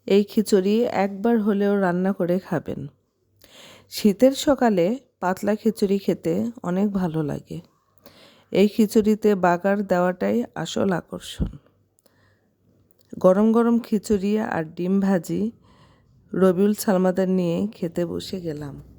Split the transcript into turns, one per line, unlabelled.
এই খিচুড়ি একবার হলেও রান্না করে খাবেন। শীতের সকালে পাতলা খিচুড়ি খেতে অনেক ভালো লাগে। এই খিচুড়িতে বাগার দেওয়াটাই আসল আকর্ষণ। গরম গরম খিচুড়ি আর ডিম ভাজি রবিউল সালমাদার নিয়ে খেতে বসে গেলাম।